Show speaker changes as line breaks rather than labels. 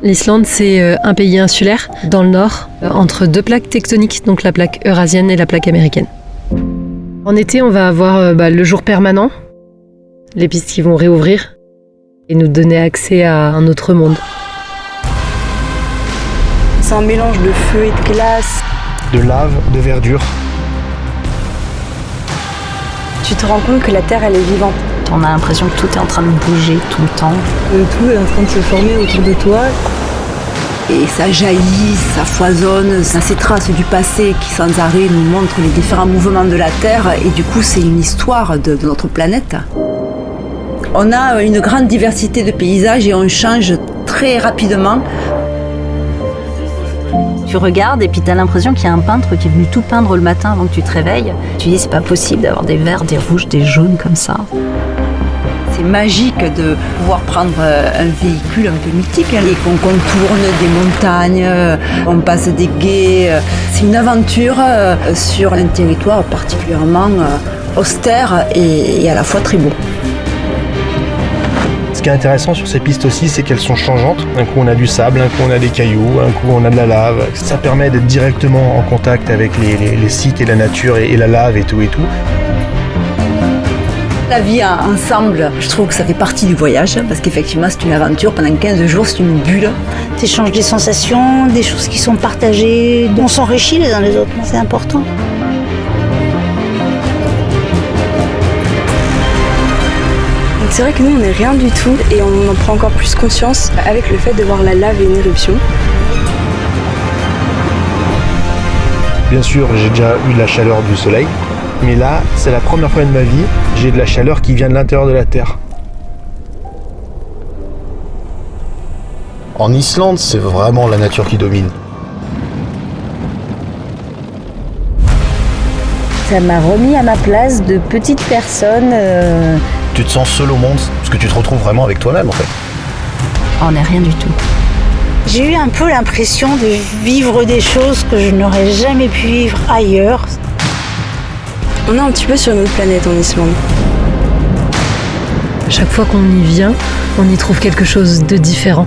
L'Islande, c'est un pays insulaire dans le nord, entre deux plaques tectoniques, donc la plaque eurasienne et la plaque américaine. En été, on va avoir le jour permanent, les pistes qui vont réouvrir et nous donner accès à un autre monde.
C'est un mélange de feu et de glace.
De lave, de verdure.
Tu te rends compte que la Terre, elle est vivante.
On a l'impression que tout est en train de bouger tout le temps.
Tout est en train de se former autour de toi.
Et ça jaillit, ça foisonne, ça ces traces du passé qui sans arrêt nous montrent les différents mouvements de la Terre. Et du coup, c'est une histoire de notre planète. On a une grande diversité de paysages et on change très rapidement.
Tu regardes et puis t'as l'impression qu'il y a un peintre qui est venu tout peindre le matin avant que tu te réveilles. Tu dis c'est pas possible d'avoir des verts, des rouges, des jaunes comme ça.
C'est magique de pouvoir prendre un véhicule un peu mythique et qu'on contourne des montagnes, on passe des gués. C'est une aventure sur un territoire particulièrement austère et à la fois très beau.
Ce qui est intéressant sur ces pistes aussi, c'est qu'elles sont changeantes. Un coup on a du sable, un coup on a des cailloux, un coup on a de la lave. Ça permet d'être directement en contact avec les sites et la nature et la lave et tout.
La vie ensemble, je trouve que ça fait partie du voyage, parce qu'effectivement c'est une aventure, pendant 15 jours c'est une bulle.
Tu échanges des sensations, des choses qui sont partagées, on s'enrichit les uns les autres, c'est important.
C'est vrai que nous, on n'est rien du tout et on en prend encore plus conscience avec le fait de voir la lave et une éruption.
Bien sûr, j'ai déjà eu de la chaleur du soleil, mais là, c'est la première fois de ma vie, j'ai de la chaleur qui vient de l'intérieur de la Terre.
En Islande, c'est vraiment la nature qui domine.
Ça m'a remis à ma place de petite personne.
Tu te sens seul au monde, parce que tu te retrouves vraiment avec toi-même en fait.
On n'est rien du tout.
J'ai eu un peu l'impression de vivre des choses que je n'aurais jamais pu vivre ailleurs.
On est un petit peu sur une autre planète en Islande.
Chaque fois qu'on y vient, on y trouve quelque chose de différent.